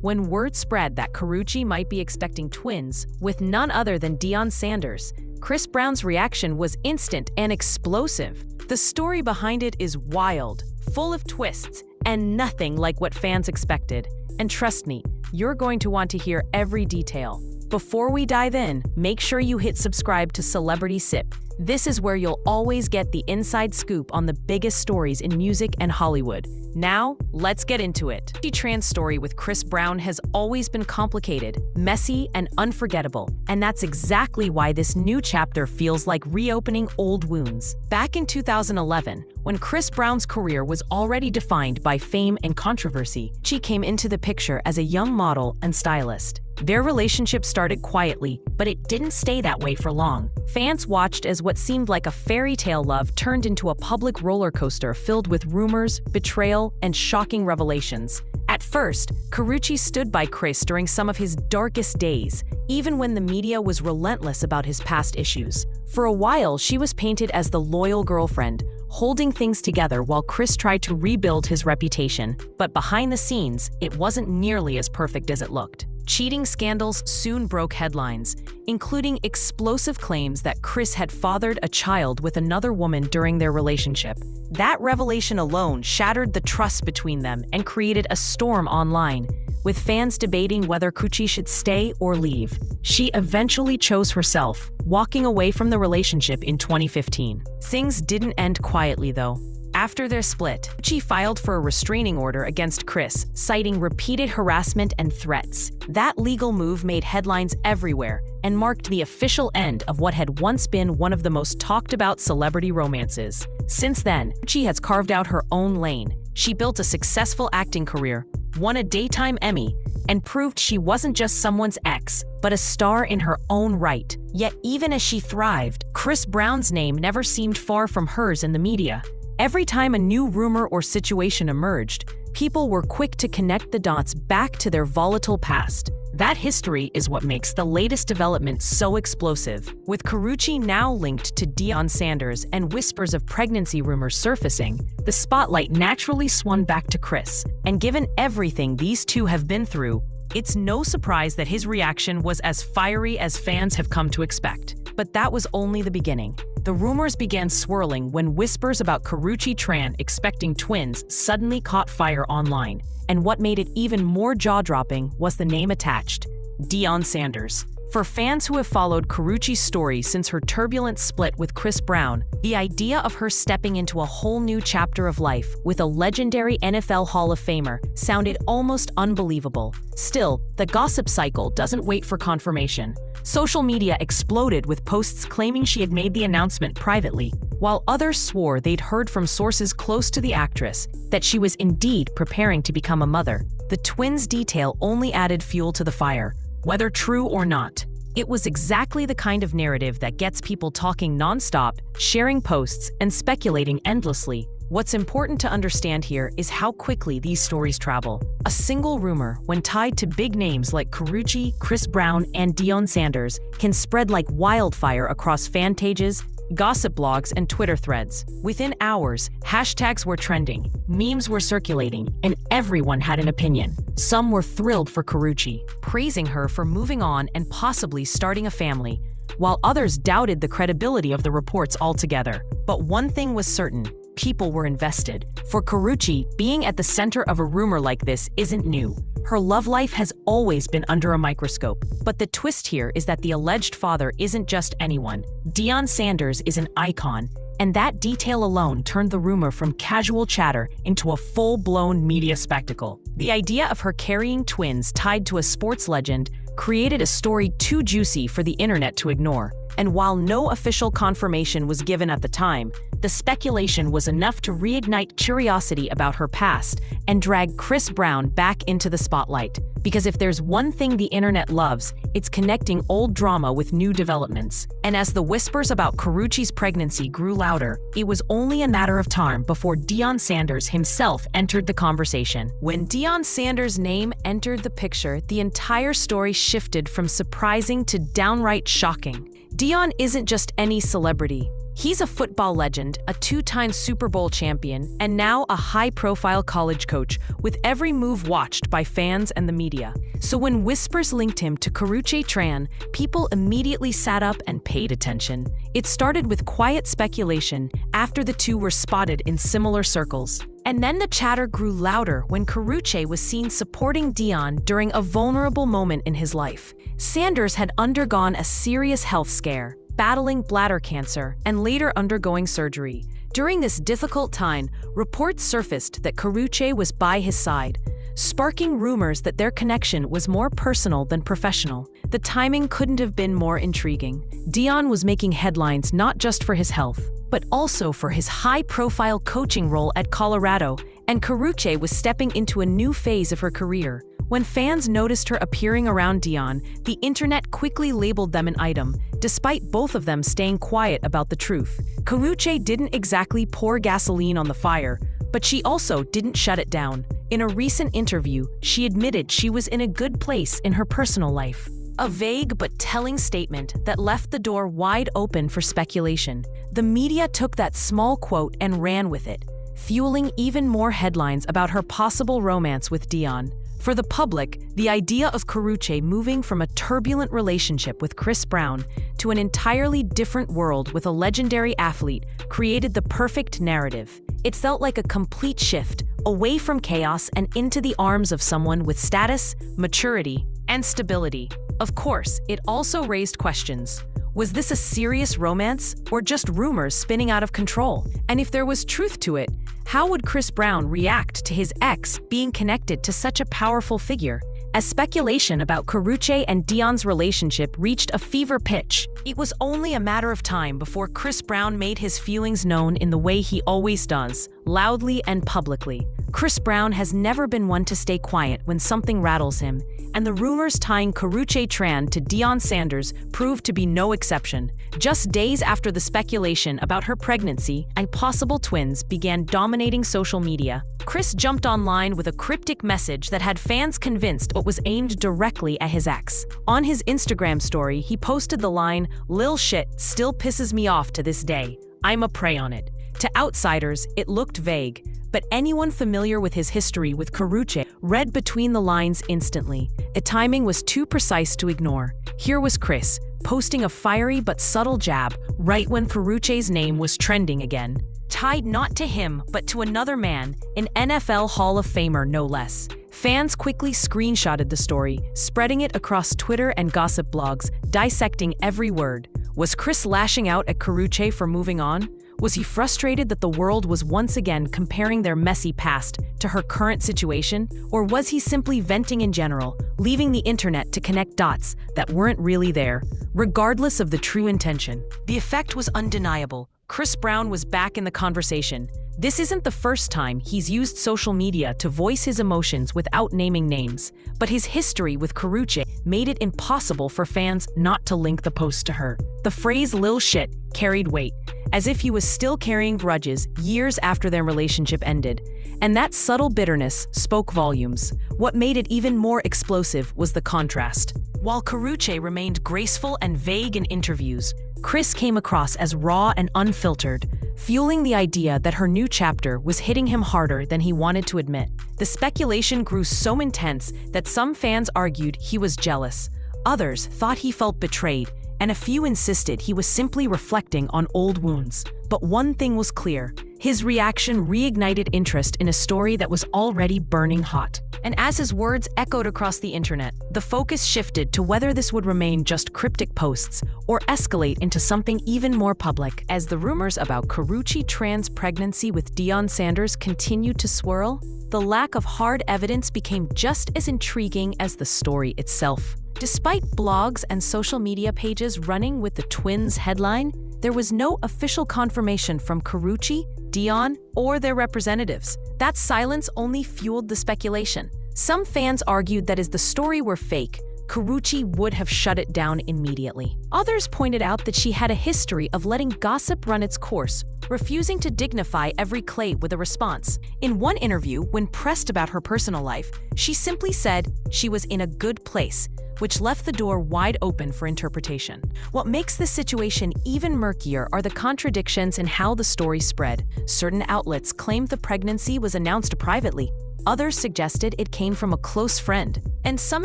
When word spread that Karrueche might be expecting twins with none other than Deion Sanders, Chris Brown's reaction was instant and explosive. The story behind it is wild, full of twists, and nothing like what fans expected. And trust me, you're going to want to hear every detail. Before we dive in, make sure you hit subscribe to Celebrity Sip. This is where you'll always get the inside scoop on the biggest stories in music and Hollywood. Now, let's get into it. Karrueche Tran's story with Chris Brown has always been complicated, messy, and unforgettable, and that's exactly why this new chapter feels like reopening old wounds. Back in 2011, when Chris Brown's career was already defined by fame and controversy, she came into the picture as a young model and stylist. Their relationship started quietly, but it didn't stay that way for long. Fans watched as what seemed like a fairy tale love turned into a public roller coaster filled with rumors, betrayal, and shocking revelations. At first, Karrueche stood by Chris during some of his darkest days, even when the media was relentless about his past issues. For a while, she was painted as the loyal girlfriend, holding things together while Chris tried to rebuild his reputation. But behind the scenes, it wasn't nearly as perfect as it looked. Cheating scandals soon broke headlines, including explosive claims that Chris had fathered a child with another woman during their relationship. That revelation alone shattered the trust between them and created a storm online, with fans debating whether Karrueche should stay or leave. She eventually chose herself, walking away from the relationship in 2015. Things didn't end quietly, though. After their split, Karrueche filed for a restraining order against Chris, citing repeated harassment and threats. That legal move made headlines everywhere and marked the official end of what had once been one of the most talked-about celebrity romances. Since then, Karrueche has carved out her own lane. She built a successful acting career, won a Daytime Emmy, and proved she wasn't just someone's ex, but a star in her own right. Yet even as she thrived, Chris Brown's name never seemed far from hers in the media. Every time a new rumor or situation emerged, people were quick to connect the dots back to their volatile past. That history is what makes the latest development so explosive. With Karrueche now linked to Deion Sanders and whispers of pregnancy rumors surfacing, the spotlight naturally swung back to Chris. And given everything these two have been through, it's no surprise that his reaction was as fiery as fans have come to expect. But that was only the beginning. The rumors began swirling when whispers about Karrueche Tran expecting twins suddenly caught fire online. And what made it even more jaw-dropping was the name attached: Deion Sanders. For fans who have followed Karrueche's story since her turbulent split with Chris Brown, the idea of her stepping into a whole new chapter of life with a legendary NFL Hall of Famer sounded almost unbelievable. Still, the gossip cycle doesn't wait for confirmation. Social media exploded with posts claiming she had made the announcement privately, while others swore they'd heard from sources close to the actress that she was indeed preparing to become a mother. The twins' detail only added fuel to the fire, whether true or not. It was exactly the kind of narrative that gets people talking nonstop, sharing posts, and speculating endlessly. What's important to understand here is how quickly these stories travel. A single rumor, when tied to big names like Karrueche, Chris Brown, and Deion Sanders, can spread like wildfire across fan pages, gossip blogs, and Twitter threads. Within hours, hashtags were trending, memes were circulating, and everyone had an opinion. Some were thrilled for Karrueche, praising her for moving on and possibly starting a family, while others doubted the credibility of the reports altogether. But one thing was certain: people were invested. For Karrueche, being at the center of a rumor like this isn't new. Her love life has always been under a microscope. But the twist here is that the alleged father isn't just anyone. Deion Sanders is an icon, and that detail alone turned the rumor from casual chatter into a full-blown media spectacle. The idea of her carrying twins tied to a sports legend created a story too juicy for the internet to ignore. And while no official confirmation was given at the time, the speculation was enough to reignite curiosity about her past and drag Chris Brown back into the spotlight. Because if there's one thing the internet loves, it's connecting old drama with new developments. And as the whispers about Karrueche's pregnancy grew louder, it was only a matter of time before Deion Sanders himself entered the conversation. When Deion Sanders' name entered the picture, the entire story shifted from surprising to downright shocking. Deion isn't just any celebrity. He's a football legend, a two-time Super Bowl champion, and now a high-profile college coach, with every move watched by fans and the media. So when whispers linked him to Karrueche Tran, people immediately sat up and paid attention. It started with quiet speculation after the two were spotted in similar circles. And then the chatter grew louder when Karrueche was seen supporting Deion during a vulnerable moment in his life. Sanders had undergone a serious health scare, battling bladder cancer, and later undergoing surgery. During this difficult time, reports surfaced that Karrueche was by his side, sparking rumors that their connection was more personal than professional. The timing couldn't have been more intriguing. Deion was making headlines not just for his health, but also for his high-profile coaching role at Colorado, and Karrueche was stepping into a new phase of her career. When fans noticed her appearing around Deion, the internet quickly labeled them an item, despite both of them staying quiet about the truth. Karrueche didn't exactly pour gasoline on the fire, but she also didn't shut it down. In a recent interview, she admitted she was in a good place in her personal life. A vague but telling statement that left the door wide open for speculation. The media took that small quote and ran with it, fueling even more headlines about her possible romance with Deion. For the public, the idea of Karrueche moving from a turbulent relationship with Chris Brown to an entirely different world with a legendary athlete created the perfect narrative. It felt like a complete shift, away from chaos and into the arms of someone with status, maturity, and stability. Of course, it also raised questions. Was this a serious romance or just rumors spinning out of control? And if there was truth to it, how would Chris Brown react to his ex being connected to such a powerful figure? As speculation about Karrueche and Deion's relationship reached a fever pitch, it was only a matter of time before Chris Brown made his feelings known in the way he always does, loudly and publicly. Chris Brown has never been one to stay quiet when something rattles him, and the rumors tying Karrueche Tran to Deion Sanders proved to be no exception. Just days after the speculation about her pregnancy and possible twins began dominating social media, Chris jumped online with a cryptic message that had fans convinced it was aimed directly at his ex. On his Instagram story, he posted the line, "Lil shit still pisses me off to this day. I'ma pray on it." To outsiders, it looked vague, but anyone familiar with his history with Karrueche read between the lines instantly. The timing was too precise to ignore. Here was Chris, posting a fiery but subtle jab right when Karrueche's name was trending again. Tied not to him, but to another man, an NFL Hall of Famer no less. Fans quickly screenshotted the story, spreading it across Twitter and gossip blogs, dissecting every word. Was Chris lashing out at Karrueche for moving on? Was he frustrated that the world was once again comparing their messy past to her current situation? Or was he simply venting in general, leaving the internet to connect dots that weren't really there? Regardless of the true intention, the effect was undeniable. Chris Brown was back in the conversation. This isn't the first time he's used social media to voice his emotions without naming names, but his history with Karrueche made it impossible for fans not to link the post to her. The phrase "lil shit" carried weight, as if he was still carrying grudges years after their relationship ended. And that subtle bitterness spoke volumes. What made it even more explosive was the contrast. While Karrueche remained graceful and vague in interviews, Chris came across as raw and unfiltered, fueling the idea that her new chapter was hitting him harder than he wanted to admit. The speculation grew so intense that some fans argued he was jealous, others thought he felt betrayed, and a few insisted he was simply reflecting on old wounds. But one thing was clear: his reaction reignited interest in a story that was already burning hot. And as his words echoed across the internet, the focus shifted to whether this would remain just cryptic posts or escalate into something even more public. As the rumors about Karrueche Tran's pregnancy with Deion Sanders continued to swirl, the lack of hard evidence became just as intriguing as the story itself. Despite blogs and social media pages running with the twins' headline, there was no official confirmation from Karrueche, Deion, or their representatives. That silence only fueled the speculation. Some fans argued that if the story were fake, Karrueche would have shut it down immediately. Others pointed out that she had a history of letting gossip run its course, refusing to dignify every claim with a response. In one interview, when pressed about her personal life, she simply said she was in a good place, which left the door wide open for interpretation. What makes this situation even murkier are the contradictions in how the story spread. Certain outlets claimed the pregnancy was announced privately. Others suggested it came from a close friend, and some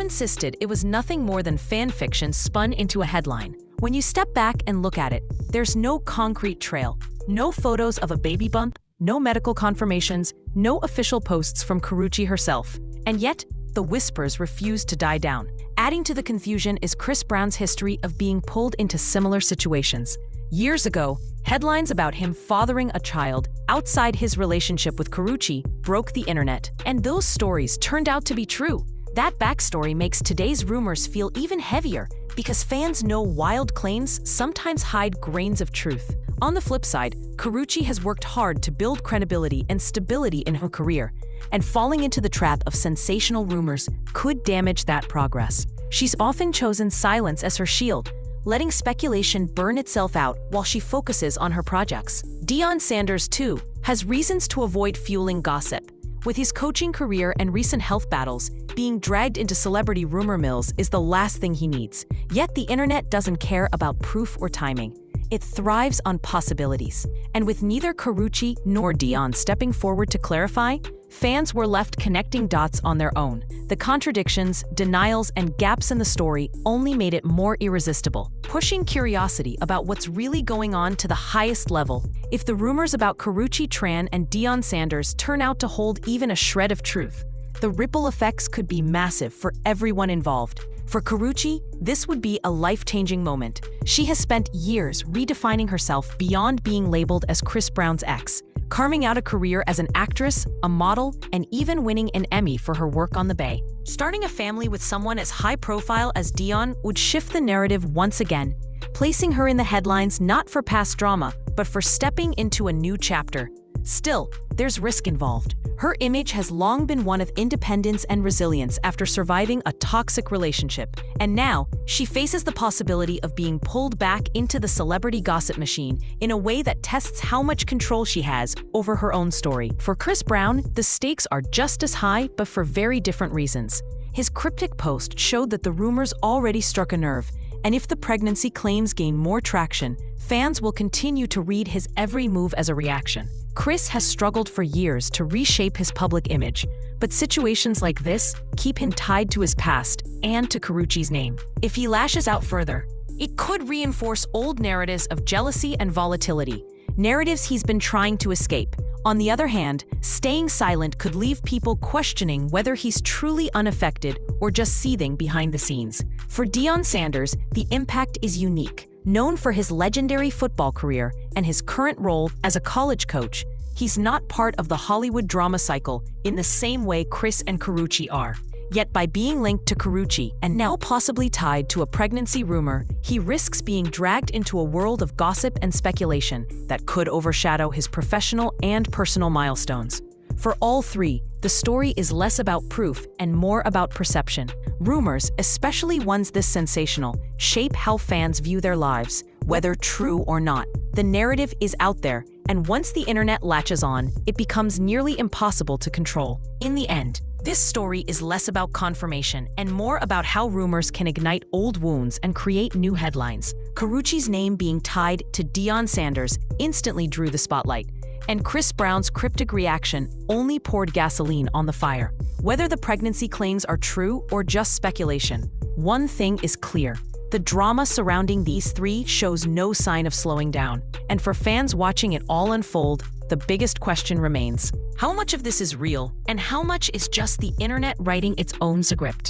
insisted it was nothing more than fan fiction spun into a headline. When you step back and look at it, there's no concrete trail, no photos of a baby bump, no medical confirmations, no official posts from Karrueche herself. And yet, the whispers refuse to die down. Adding to the confusion is Chris Brown's history of being pulled into similar situations. Years ago, headlines about him fathering a child outside his relationship with Karrueche broke the internet, and those stories turned out to be true. That backstory makes today's rumors feel even heavier because fans know wild claims sometimes hide grains of truth. On the flip side, Karrueche has worked hard to build credibility and stability in her career, and falling into the trap of sensational rumors could damage that progress. She's often chosen silence as her shield, letting speculation burn itself out while she focuses on her projects. Deion Sanders, too, has reasons to avoid fueling gossip. With his coaching career and recent health battles, being dragged into celebrity rumor mills is the last thing he needs. Yet the internet doesn't care about proof or timing. It thrives on possibilities. And with neither Karrueche nor Deion stepping forward to clarify, fans were left connecting dots on their own. The contradictions, denials, and gaps in the story only made it more irresistible, pushing curiosity about what's really going on to the highest level. If the rumors about Karrueche Tran and Deion Sanders turn out to hold even a shred of truth, the ripple effects could be massive for everyone involved. For Karrueche, this would be a life-changing moment. She has spent years redefining herself beyond being labeled as Chris Brown's ex, carving out a career as an actress, a model, and even winning an Emmy for her work on the Bay. Starting a family with someone as high-profile as Deion would shift the narrative once again, placing her in the headlines not for past drama, but for stepping into a new chapter. Still, there's risk involved. Her image has long been one of independence and resilience after surviving a toxic relationship, and now she faces the possibility of being pulled back into the celebrity gossip machine in a way that tests how much control she has over her own story. For Chris Brown, the stakes are just as high, but for very different reasons. His cryptic post showed that the rumors already struck a nerve, and if the pregnancy claims gain more traction, fans will continue to read his every move as a reaction. Chris has struggled for years to reshape his public image, but situations like this keep him tied to his past and to Karrueche's name. If he lashes out further, it could reinforce old narratives of jealousy and volatility, narratives he's been trying to escape. On the other hand, staying silent could leave people questioning whether he's truly unaffected or just seething behind the scenes. For Deion Sanders, the impact is unique. Known for his legendary football career and his current role as a college coach, he's not part of the Hollywood drama cycle in the same way Chris and Karrueche are. Yet by being linked to Karrueche and now possibly tied to a pregnancy rumor, he risks being dragged into a world of gossip and speculation that could overshadow his professional and personal milestones. For all three, the story is less about proof and more about perception. Rumors, especially ones this sensational, shape how fans view their lives, whether true or not. The narrative is out there, and once the internet latches on, it becomes nearly impossible to control. In the end, this story is less about confirmation and more about how rumors can ignite old wounds and create new headlines. Karrueche's name being tied to Deion Sanders instantly drew the spotlight, and Chris Brown's cryptic reaction only poured gasoline on the fire. Whether the pregnancy claims are true or just speculation, one thing is clear. The drama surrounding these three shows no sign of slowing down. And for fans watching it all unfold, the biggest question remains: how much of this is real, and how much is just the internet writing its own script?